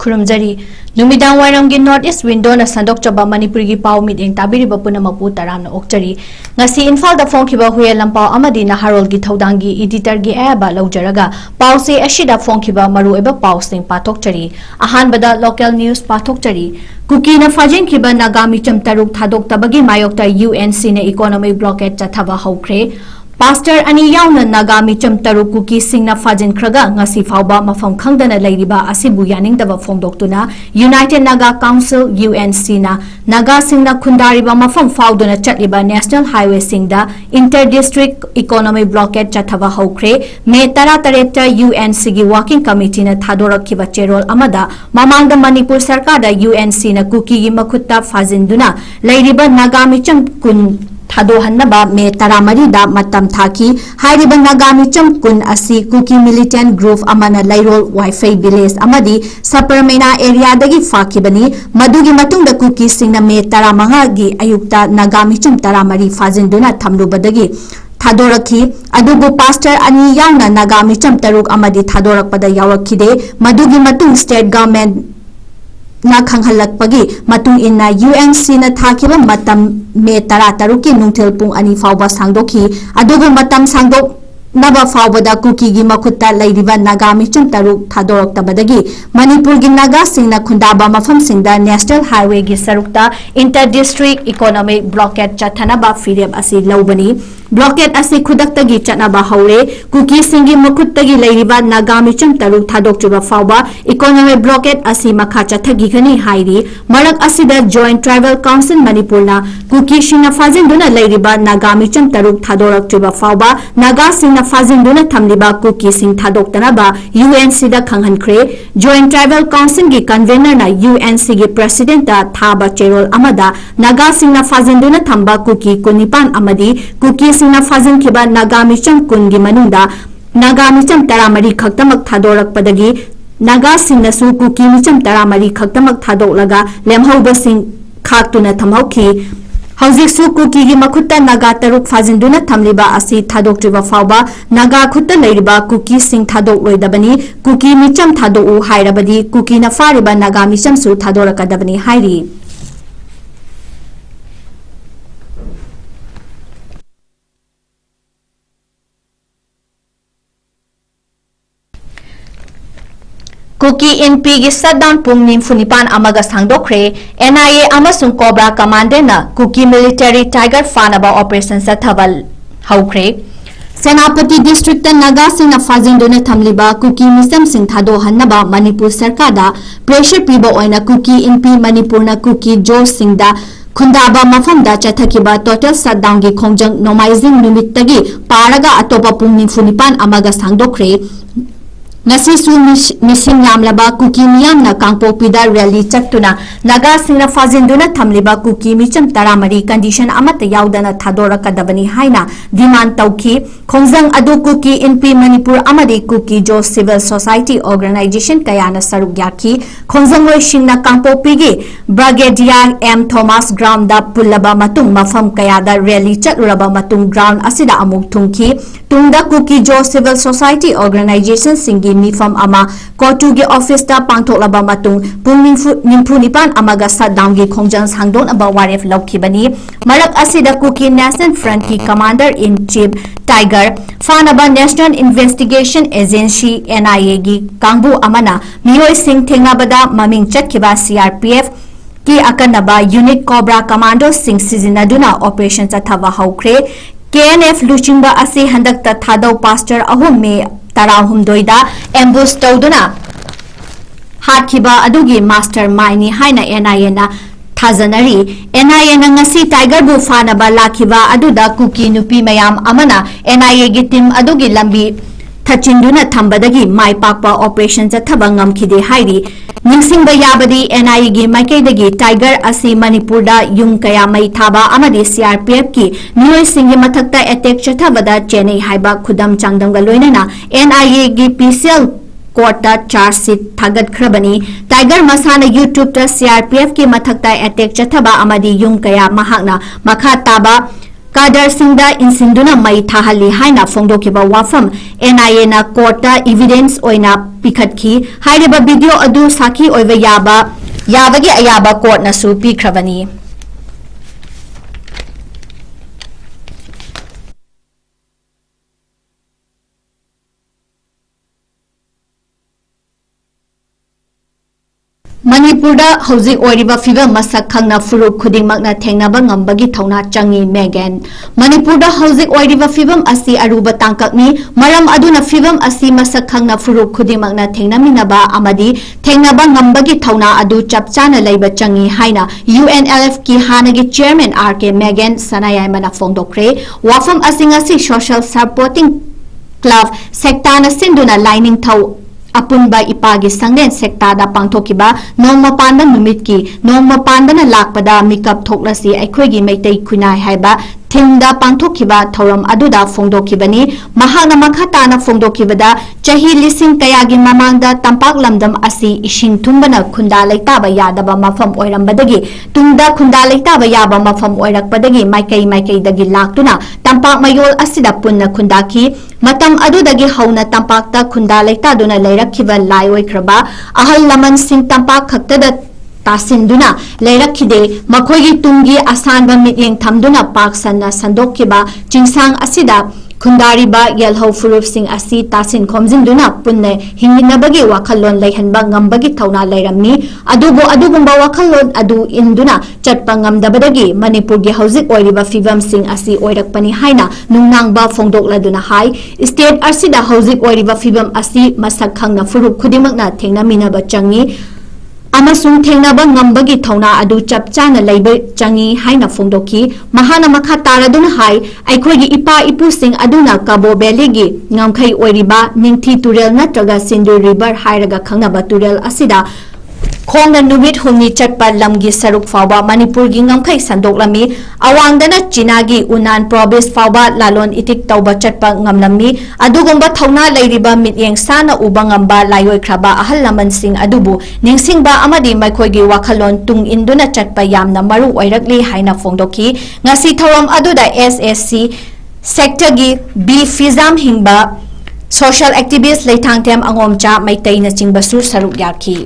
खुरुमजरी नुमिदांग वायरंगी north east window न संदोकचबा मणिपुर की पाव meeting ताबिरिबा पुनमपु तरामना ओक्चरी ngasi Imphal दा फोंखिबा हुए लंपाव अमदी नहारोल की थौदांगी एडिटर की एबा लौजरगा पावसे अशिदा फोंखिबा मरुएबा पावसिंग पाथोकचरी अहानबदा लोकल न्यूज पाथोकचरी कुकी न फाजिंखिबा नागामी चमतरुक थादोक्तबगी मायोक्ता यूएनसी ने इकोनॉमिक ब्लॉकेड चथाबा हौख्रे पास्टर अनि याउना नागामी चमतरुक कुकी सिंगना फाजिनख्रगा ngasi फावबा मफम खंगदना लैरिबा असिबु यानिंगदबा फोंदोक्तुना यूनाइटेड नागा काउंसिल यूएनसी ना नागा सिंगना खुंदारिबा मफम फावदुना चटलिबा नेशनल हाईवे सिंगदा इंटर डिस्ट्रिक्ट इकोनॉमिक ब्लॉकेड चथाबा हौख्रे मे 13 यूएनसी की वर्किंग कमिटी ना थादोरखिबा चेरोल अमदा ममांगदा मणिपुर सरकार दा यूएनसी ना कुकी की मखुत्ता फाजिनदुना लैरिबा नागामी चमकुन थादोहन्नबा मे 13 दा मतम थाकी हाइरिबा नागामी चमकुन असी कुकी मिलिटेंट ग्रुप अमना लैरोल वाईफाई विलेज अमदी सपरमेना एरिया दगी फाकिबनी मदुगी मतुंगदा कुकी सिंगना मे 15 गी अयुक्ता नागामी चम 13 फाजिनदुना थमलुबदगी थादोरखी अदुबु पास्टर अनि याउना नागामी चम तरुक अमदी थादोरकपदा यावरखिदे मदुगी मतुंग स्टेट गवर्नमेंट ना खंगहलकपगी मतुंग इन्ना यूएनसी ना थाकिबा मतम मे 13 की नुंथेल पुंग अनि फावबा सांगदोखी अदुबु मतम सांगदोक नबा फावबदा कुकी की मखुत्ता लैरिबा नागामी चम तरुक थादोरक्तबदगी मणिपुर की नागा सिंगना खुंदाबा मफम सिंगदा नेशनल हाईवे की सरुकता इंटर डिस्ट्रिक्ट इकोनॉमिक ब्लॉकेड चथनबा फिरेब असी लौबनी ब्लॉकेड असी खुदक्तगी चटनबा हौरे कुकी सिंगी मखुत्तगी लैरिबा नागामी चम तरुक थादोक्चुबा फावबा इकोनॉमिक ब्लॉकेड असी मखा चथगीगनी हाइरी मरक असिदा जॉइंट ट्राइबल काउंसिल मणिपुरना कुकी सिंगना फाजिनदुना लैरिबा नागामी चम तरुक थादोरक्चुबा फावबा नागा सिंगना फाजिनदुना थमलिबा कुकी सिंग थादोक्तनबा यूएनसी दा खंगहनख्रे जॉइंट ट्राइबल काउंसिल की कन्वेनर ना यूएनसी की प्रेसिडेंट दा थाबा चेरोल अमदा नागा सिंगना फाजिनदुना थंबा कुकी कुनिपान अमदी कुकी सिंगना फाजिनखिबा नागामी चम कुनगी मनुंदा नागामी चम 13 खक्तमक थादोरकपदगी नागा सिंगनसु कुकी मिचम 13 खक्तमक थादोकलगा लेमहौबा सिंग खाक्तुना थमहौखी हौजिकसु कुकी की मखुत्ता नागा तरुक फाजिनदुना थमलिबा असी थादोक्ट्रिबा फावबा नागा खुत्ता लैरिबा कुकी सिंग थादोक लोइदबनी कुकी मिचम थादोउ हाइरबदी कुकी ना फारिबा नागा मिचमसु थादोरकदबनी हाइरी कुकी एनपी की सटडाउन पुंग निफुनिपान अमगा सांगदोख्रे एनआईए अमसुंग कोब्रा कमांडर ना कुकी मिलिटरी टाइगर फानबा ऑपरेशन सथबल हौख्रे सेनापति डिस्ट्रिक्ट नागा सिंह फाजिनदुना थमलिबा कुकी मिसम सिंह थादो हन्नबा मणिपुर सरकार दा प्रेशर पीबा ओइना कुकी एनपी मणिपुर ना कुकी जो सिंह दा खुंदाबा मफम दा चथकिबा टोटल सटडाउन की खोंजंग नोमाइजिंग निमित्तगी पारगा अतोपा पुंग निफुनिपान अमगा सांगदोख्रे नसीसु मिसिंग यामलबा कुकी मियाम ना कांगपोपीदा रैली चक्तुना नागा सिंगना फाजिनदुना थमलिबा कुकी मिचम 13 कंडीशन अमत याउदना थादोरकदबनी हाइना डिमांड तौखी खोंजंग अदु कुकी एनपी मणिपुर अमदी Kuki Zo civil society organisation कयाना सरुक याखी खोंजंग लोइसिंगना कांगपोपीगी ब्रिगेडियर एम थॉमस ग्राउंड दा पुल्लबा मतुंग मफम कयादा रैली चलुरबा मतुंग ग्राउंड असिदा अमुक थुंखी तुंगदा cookie Zo civil society organisation सिंगी मिफम अमा कोटू के ऑफिस ता पांथोलबा मतुंग पुंग निम्फु निपान अमगा सटडाउन की खोंजंग सांगदोन अबा वारेफ लौखिबनी मरक असिदा कुकी नेशनल फ्रंट की कमांडर इन चीफ टाइगर फानबा नेशनल इन्वेस्टिगेशन एजेंसी एनआईए की कांगबु अमना मियोय सिंह थेंगाबदा ममिंग चटखिबा सीआरपीएफ की अकनबा यूनिट कोब्रा कमांडो सिंह सिजिनादुना ऑपरेशन चथावा हौख्रे केएनएफ लुचिंबा असी हंदक थादौ पास्टर अहुम में 13 एम्बुश तौदुना हाथखिबा अदुगी मास्टर माइनी हाइना एनआईए ना थाजनरी एनआईए ना ngasi टाइगर बु फानबा लाखिबा अदुदा कुकी नुपी मयाम अमना एनआईए की टीम अदुगी लंबी थचिंदुना थंबदगी माई पाकपा ऑपरेशन चथबा ngamkhide हाइरी निंगसिंगबा याबदी एनआईए की माइकेदगी टाइगर असी मणिपुर दा युंग कया मई थाबा अमदी सीआरपीएफ की मियोय सिंगी मथक्ता अटैक चथबदा चेन्नई हाइबा खुदम चांगदंगा लोइनना एनआईए की पीसीएल कोर्ट चार्ज शीट थागतख्रबनी टाइगर मसाना यूट्यूब ता सीआरपीएफ की मथक्ता अटैक चथबा अमदी युंग कया महाकना मखा ताबा ꯀꯥꯗꯔꯁꯤꯡꯗ ꯏꯟꯁꯤꯟꯗꯨꯅ ꯃꯩ ꯊꯥꯍꯜꯂꯤ ꯍꯥꯏꯅ ꯐꯣꯡꯗꯣꯛꯈꯤꯕ ꯋꯥꯐꯝ NIA ꯅ ꯀꯣꯔꯠꯇ ꯏꯚꯤꯗꯦꯟꯁ ꯑꯣꯏꯅ ꯄꯤꯈꯠꯈꯤ ꯍꯥꯏꯔꯤꯕ ꯚꯤꯗꯤꯑꯣ ꯑꯗꯨ ꯁꯥꯈꯤ ꯑꯣꯏꯕ ꯌꯥꯕꯒꯤ ꯑꯌꯥꯕ ꯀꯣꯔꯠꯅꯁꯨ ꯄꯤꯈ꯭ꯔꯕꯅꯤ Manipurda hauzik oiriba fibam masak khangna furuk khudingmakna thengnaba ngambagi thauna changi Megan Manipurda hauzik oiriba fibam asi aruba tangkakni maram aduna fibam asi masak khangna furuk khudingmakna thengnaminaba amadi thengnaba ngambagi thauna adu chapchana leiba changi haina UNLF ki hanagi chairman RK Megan Sanayaimana phongdokre wafam asingasi social supporting club sektana sinduna lining thau Apunba ipagi sanglen sektada pangthokiba nongma panda numitki nongma pandana lakpada mikap thoklasi aikhoigi meitai khunai haiba thingda pangthokiba thoram aduda phongdokibani mahakna makhatana phongdokibada chahi lising kayagi mamangda tampak lamdam asi ising thumbana khunda leitaba yadaba mafam oirambadagi tungda khunda leitaba yaba mafam oirakpadagi maikai dagi laktuna tampak mayol asida punna khundaki matam adudagi hauna tampakta khunda leitaduna leirakhiba lai oikraba ahal laman sing tampak khaktada Tasinduna leirakhide makhoigi tungi asanba mityeng thamduna paksanna sandokkiba chingsang asida khundariba yelhau furup sing asi tasin khomjinduna punne hinginabagi wakhallon leihanba ngambagi thauna leirammi adugumba wakhallon adu induna chatpa ngamdabadagi manipurgi hauzik oiriba fibam sing asi oirakpani haina nungnangba phongdokladuna hai state asida hauzik oiriba fibam asi masak khangna furup khudimakna thengnaminaba changi amasung thengnaba ngambagi thauna adu chapchana leiba changi haina phongdoki mahana makha taraduna hai aikhoigi ipa ipu sing aduna Cabo Valley ngamkhai oiriba ningthi turel natraga Sindu river hairaga khangnaba turel asida khongna numit humni chatpa lamgi saruk fawba Manipur gi ngamkhai sandoklami awangdana Chinagi Unan province fawba lalon itik tawba chatpa ngamlami adugumba thauna leiriba mityeng sana uba ngamba layoi khraba ahal laman sing adubu ningsingba amadi maikhoigi wakhalon tung induna chatpa yamna maru oirakli haina phongdoki ngasi thoram aduda SSC sector gi B Fizam hingba social activist leithangtem angomcha maitai na chingbasu saruk yakhi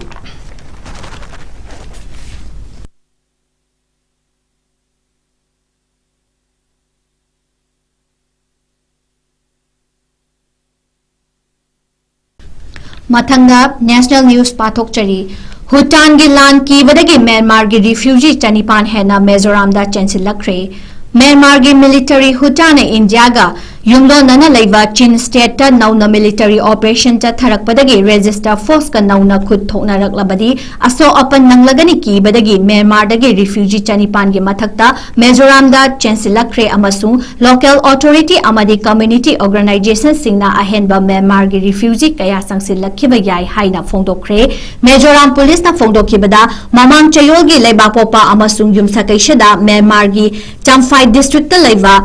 Mathanga National News Pathokchari Bhutan gi lan kibadagi Myanmar gi refugee chanipan hena Mizoram da chensilakre Myanmar gi military Bhutan India ga yunglo nana leiba Chin state ta nauna military operation ta tharakpadagi register force ka nauna khud thokna raklabadi aso apan nanglagani kibadagi Myanmar dagi refugee chanipan gi mathakta Mizoram da chensilakre amasung local authority amadi community organization singna ahenba Myanmar gi refugee kaya sangsilakhiba yai haina phongdokre Mizoram police na phongdokhibada mamang chayol gi leiba popa amasung yumsakaishada Myanmar gi Champhai district ta leiba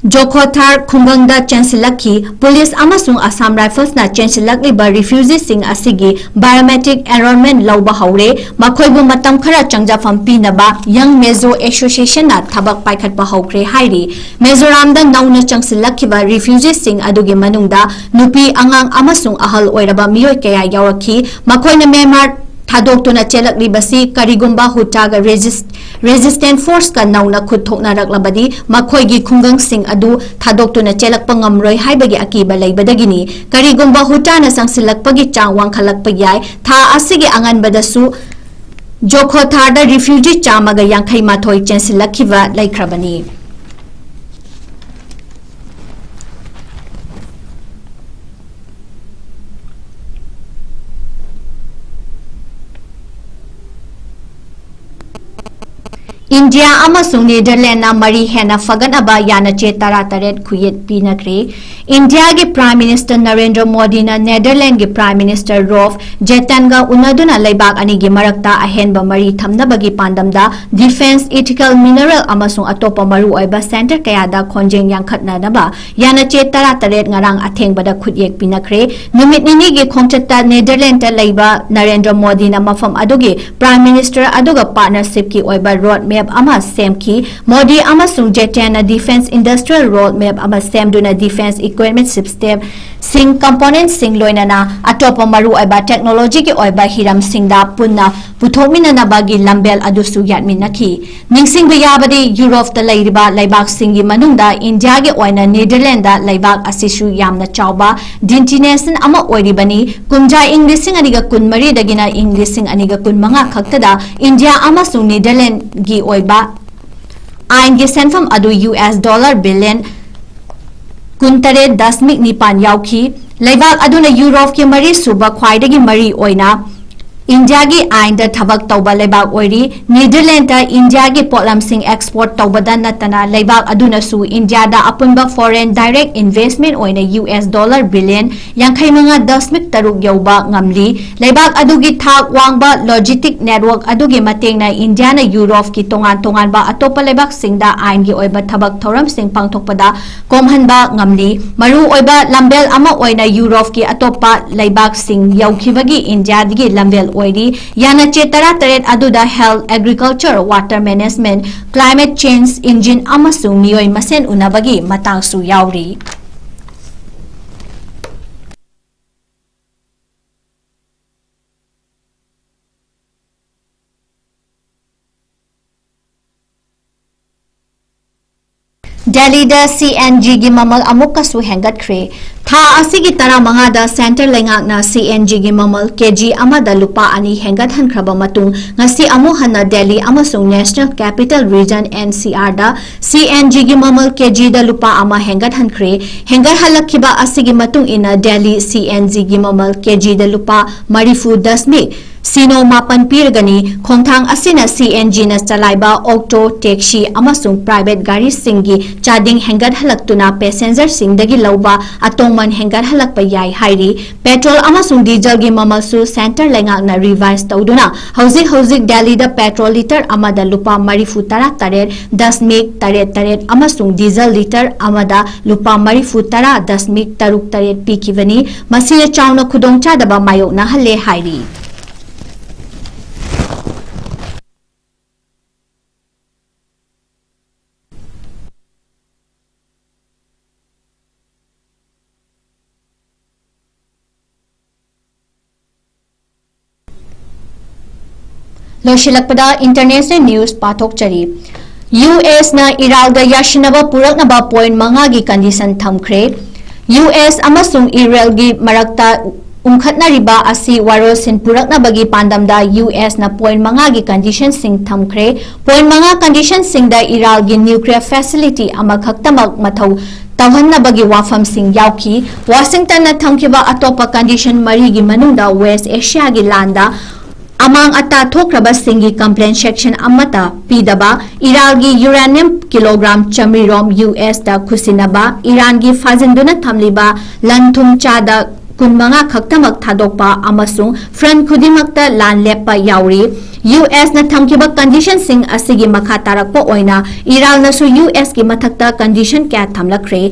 Jokhothar Khungbangda Chancelaki Police amasung Assam Rifles na Chancelakli ba refugees sing asigi biometric enrollment lawba haure makhoibu matam khara changjafam pinaba Young Mezo Association na thabak paikhatpa haukre hairi Mizoram da nauna chancelaki ba refugees sing adugi manungda nupi angang amasung ahal oiraba miyoi kaya yawrakhi makhoina Myanmar Thadokuna chelakli basi karigumba hutaga resistant force ka nauna khud thokna raklabadi makhoigi khungang sing adu thadokuna chelakpa ngamroi haibagi akiba leibadagini karigumba hutana sangsilakpagi chang wangkhalakpa yai tha asigi anganbadasu Jokhothar da refugee chamaga yankhai mathoi chensilakhiba laikhrabani India amasung Netherlands na mari hena faganaba yana che tarataret khuyet pinakre India ge Prime Minister Narendra Modi na Netherlands ge Prime Minister Rolf Jetanga unaduna leibak ani ge marakta ahenba mari thamnabagi pandamda defense ethical mineral amasung atopa maru oiba center kayada khonjeng yangkhatna naba yana che tarataret ngarang athengbada khutyek pinakre numit nini ge khongchatta Netherlands ta leiba Narendra Modi na mafam aduge Prime Minister aduga partnership ki oiba road map ama semki Modi amasung Jetena defense industrial road map ama semduna defense equipment system sing component sing loinana atopa maru aiba technology ki oiba hiram singda punna puthomina na bagi lambel adusu yatminaki ningsing bayabadi Europe ta lairiba laibak singi manungda India ge oina Netherlands da laibak asisu yamna chawba destination ama oiribani kumja English aniga kunmari dagina English aniga kunmanga khaktada India amasung Netherlands gi oiba ain gi senfam adu US dollar billion kuntare dasmik nipan yauki laibak aduna Europe ki mari suba khwaidagi mari oina India gi ain da thabak tawba laibak oiri Netherlands da India gi potlam sing export tawba da natana laibak aduna su India da apunba foreign direct investment oina US dollar billion yankhaimanga dasmik taruk yauba ngamli laibak adugi thak wangba logistic network adugi matengna India na Europe ki tongan ba atopa laibak singda ain gi oiba thabak thoram sing pangthokpada komhanba ngamli maru oiba lambel ama oina Europe ki atopa laibak sing yaukhibagi India digi lambel oiri yana chetara taret aduda health agriculture water management climate change engine amasung miyoi masen unabagi matangsu yauri Delhi da CNG gi mamal amukka su hengat khre tha asigi tara manga da center lengak na CNG gi mamal kg amada lupa ani hengat hankraba matung ngasi amu hana Delhi amasung National Capital Region NCR da CNG gi mamal kg da lupa ama hengat hankhre hengat halakhiba asigi matung ina Delhi CNG gi mamal kg da lupa marifu dasmi Sino mapan pirgani khongthang asina CNG na chalaiba auto taxi amasung private gari singi chading hengat halaktuna passenger singdagi lauba atongman hengat halakpa yai hairi petrol amasung diesel gi mamalsu center lengak na revise tawduna hauzik Delhi da petrol liter amada lupa marifu tara taret dasmik taret amasung diesel liter amada lupa marifu tara dasmik taruk taret pikivani masina chawna khudongcha daba mayok na halle hairi Loshilakpada international news pathok chari US na Iralga yashinaba puraknaba point manga gi condition thamkhre US amasung Israel gi marakta umkhatnariba asi warosin puraknabagi pandamda US na point manga gi condition sing thamkhre point manga condition sing da Iral gi nuclear facility amakhaktamak mathau tawhannabagi wafam sing yauki Washington na thamkiba atopa condition mari gi manungda West Asia gi landa amang ata thokraba singi complaint section amata pidaba Iran gi uranium kilogram chamirom US da khusinaba Iran gi fazinduna thamliba lanthum chada kunmanga khaktamak thadokpa amasung front khudimakta lan lepa yauri US na thamkiba condition sing asigi makha tarakpa oina Iran na su US ki mathakta condition kya thamlakre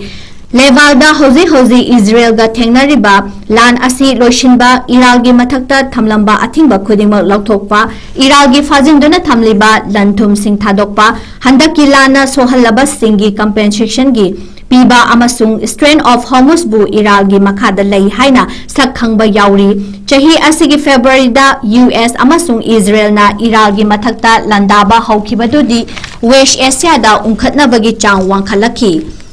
Levalda hozi Israel ga thengnariba lan asi loishinba Iral gi mathakta thamlamba athingba khudimak lauthokpa Iral gi fazinduna thamliba lanthum sing thadokpa handaki lana sohallaba singi compensation gi piba amasung strain of Hormuz bu Iral gi makhada lei haina sakhangba yauri chahi asigi February da US amasung Israel na Iral gi mathakta landaba haukibadudi West Asia da umkhatnabagi chang wangkhalaki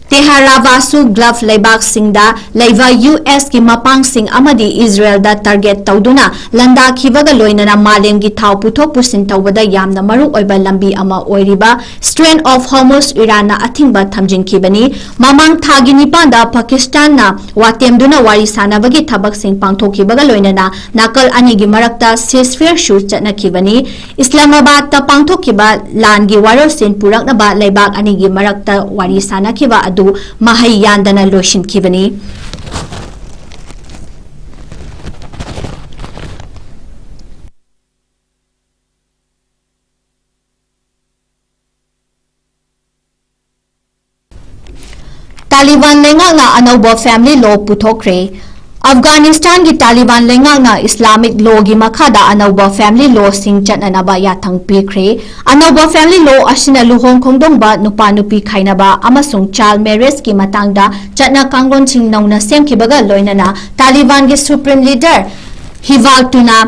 Teharavasu glove laibak singda laiva US ki mapang sing amadi Israel da target tawduna landa khibaga loinana malem gi thau puthok pusin tawbada yamna maru oiba lambi ama oiriba strain of Hormuz Iran na athingba thamjin khibani mamang thagi nipanda Pakistan na watemduna wari sanabagi thabak sing pangthokibaga loinana nakal ani gi marakta ceasefire shu chatna khibani Islamabad ta pangthokiba lan gi warosin purakna ba laibak ani gi marakta wari sanakhiba mahai yandana loshin kibani Taliban lengak na anauba family law puthokre Afghanistan की Taliban लेंगांगना Islamic law की मखादा अनौबा family law सिंग चटननबा याथंग पीख्रे अनौबा family law असिना लुहोंग खोंगदोंबा नुपा नुपी खाइनबा अमसुंग child marriage की मतांगदा चटना कांगलोन सिंग नौना सेमखिबगा लोइनना तालिबान के supreme leader हिवाल्तुना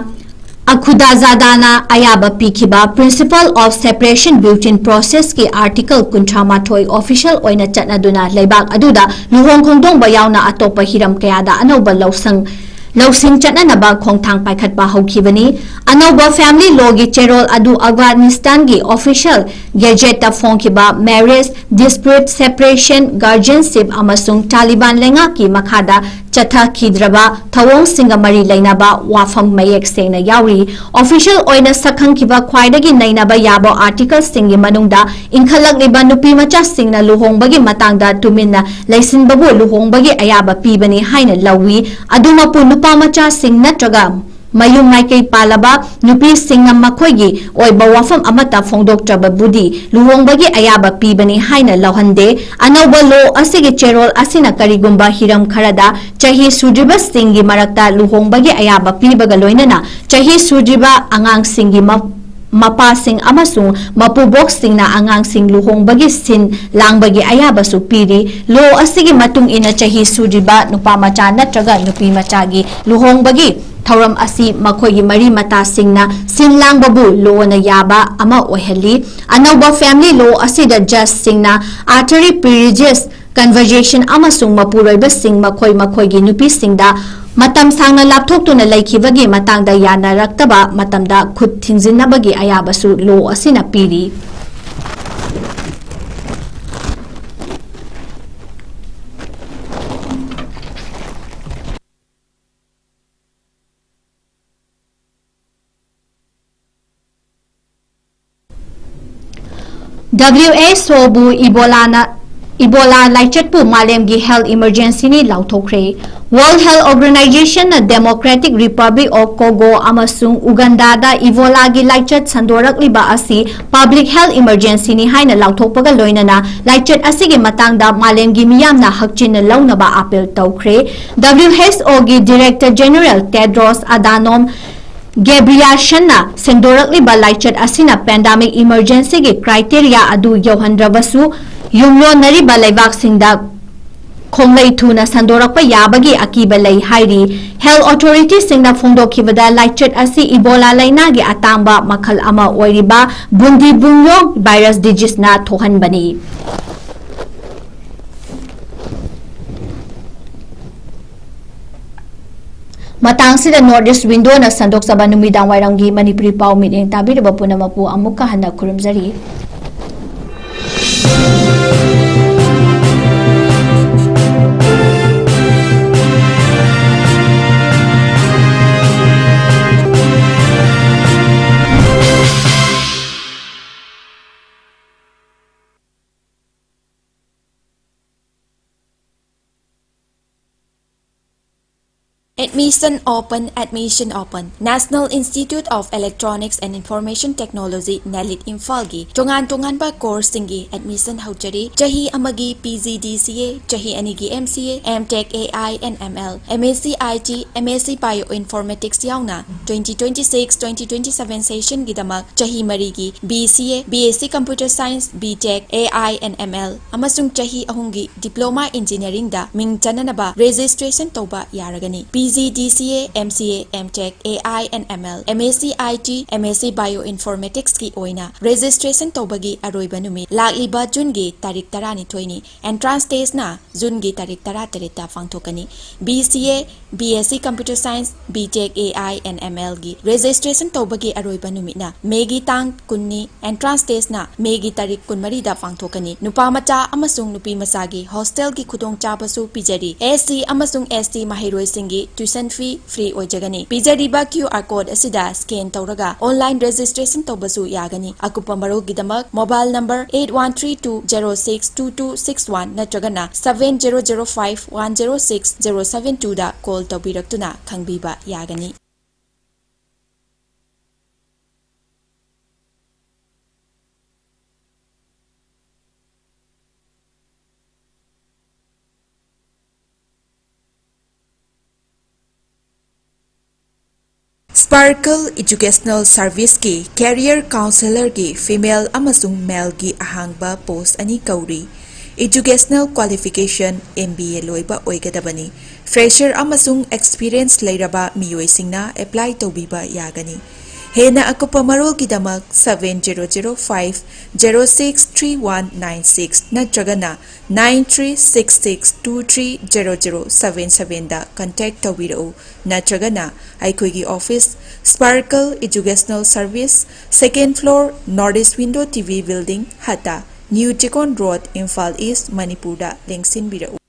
अखुदाजादाना अयाबा पीखिबा principle of separation built in process की आर्टिकल 38 ऑफिशियल ओइना चटनादुना लेबाक अदुदा लुहोंग खोंगदोंबा यावना अतोपा हिरम कयादा अनौबा लौसिंग चटनानबा खोंगथांग पाइखटपा हौखिबनी अनौबा फैमिली लॉ की चेरोल अदु अफगानिस्तान की ऑफिशियल गेजेट फोंखिबा मैरिज डिस्प्यूट सेपरेशन गार्जियनशिप अमसुंग तालिबान लेंगा की मखादा चथखिद्रबा थवोंग सिंग मरी लेनाबा वाफम मयेक सेंगना यावरी ऑफिशियल ओइना सखंखिबा ख्वाइदगी नैनाबा याबो आर्टिकल सिंगी मनुंगदा इंखलकलिबा नुपी मचा सिंगना लुहोंगबगी मतांगदा तुमिन्ना लैसिनबबु लुहोंगबगी अयाबा पीबनी हाइना लवी अदुमपु नुपा मचा सिंग नत्रगा मयूम माइकई पालबा नुपी सिंगना मखोइगी ओइबा वाफम अमता फोंदोक्त्रबबुदी लुहोंगबगी अयाबा पीबनी हाइना लौहंदे अनौबा लो असिगी चेरोल असिना करिगुंबा हिरम खरदा चही सुद्रिबा सिंगी मरक्ता लुहोंगबगी अयाबा पीबगा लोइनना चही सुद्रिबा आंगांग सिंगी मपासिंग अमसुंग मपुबोक्सिंगना आंगांगसिंग लुहोंगबगी सिन लांगबगी अयाबसु पीरी लो असिगी मतुंग इना चही सुद्रिबा नुपा मचा नत्रगा नुपी मचागी लुहोंगबगी थौरम असी मखोगी मरी मता सिंगना सिन लांगबबु लोना याबा अमा ओहली अनौबा फैमिली लो असिदा जज सिंगना आर्टरी प्रिविलेजेस कन्वर्जेशन अमसुंग मपुरोइबा सिंग मखोगी नुपी सिंगदा मतम सांगना लापथोक्तुना लैखिबगी मतांगदा यानारक्तबा मतमदा खुद थिंजिनबगी अयाबसु लो असिना पीरी WHO इबोला लाइचटपु मालेमगी हेल्थ इमरजेंसी नि लाउथोख्रे वर्ल्ड हेल्थ ऑर्गेनाइजेशन ना डेमोक्रेटिक रिपब्लिक ऑफ कोंगो अमसुंग उगांडादा इबोला गी लाइचट संदोरकलिबा असी पब्लिक हेल्थ इमरजेंसी नि हाइना लाउथोकपगा लोइनना लाइचट असिगे मतांगदा मालेमगी मियामना हक्चिन लौनबा अपील तौख्रे WHO गी डायरेक्टर जनरल टेड्रोस अदानोम गेब्रियाशन्ना सेंदोरकलिबा लाइचट असिना पेंडेमिक इमरजेंसी गी क्राइटेरिया अदु यौहनद्रबसु युमलोनरिबा लेबाकसिंगदा खोंगलै थुना संदोरकपा याबगी अकीबा लई हाइरी हेल्थ अथॉरिटी सिंगना फोंदोखिबदा लाइचट असि इबोला लाइनागी अतांबा मखल अमा ओइरिबा बुंदी बुंयो वायरस डिजीज ना थोहनबनी मतांगसिदा नॉर्थ ईस्ट विंडो ना संदोक्सबा नुमिदां वाइरंगी मणिपुरी पाउ मिडें ताबिरबा पुनमपु अमुक्का हन्ना खुरुमजरी Admission open. National Institute of Electronics and Information Technology NIELIT Imphal gi tongan ba course singi admission haujari chahi amagi PGDCA chahi anigi MCA MTech AI and ML MSc IT MSc Bioinformatics yauna 2026-2027 session gi damak chahi mari gi BCA BSc Computer Science BTech AI and ML amasung chahi ahungi Diploma Engineering da ming chananaba registration toba yaragani PGDCA, MCA, MTech, AI and ML, MSc IT, MSc Bioinformatics की ओइना registration तौबगी अरोइबा नुमित लाक्लिबा जून गी तारीख 12 नि entrance test ना जून गी तारीख 13 फांगथोकनी BCA, BSc Computer Science, BTech, AI and ML गी registration तौबगी अरोइबा नुमित ना Maggi तांग कुन्नी entrance test ना मेगी तारीख 13 दा फांगथोकनी नुपा मचा अमसुंग नुपी मचागी hostel की खुदोंग चाबसु पिजरी SC अमसुंग ST महिरोइ सिंगी tuition fee free ओइजगनी पिजरीबा QR code asida scan तौरगा online registration तौबसु यागनी अकुपा मरोगिदमक मोबाइल नंबर 8132062261 नत्रगना 7005106072 दा कॉल तौबिरक्तुना खंगबीबा यागनी Sparkle Educational Service ki Career Counselor ki Female amasung Male ki ahangba post ani kauri. Educational Qualification MBA loiba oigadabani. Fresher amasung experience lairaba miyoisingna apply taubiba yagani. Hena akupa marol kidamak 7005063196 natragana 9366230077 da contact tawirao natragana aikoigi office Sparkle Educational Service 2nd floor Northeast Window TV Building Hata New Tikon Road Imphal East Manipur da lengsin birao.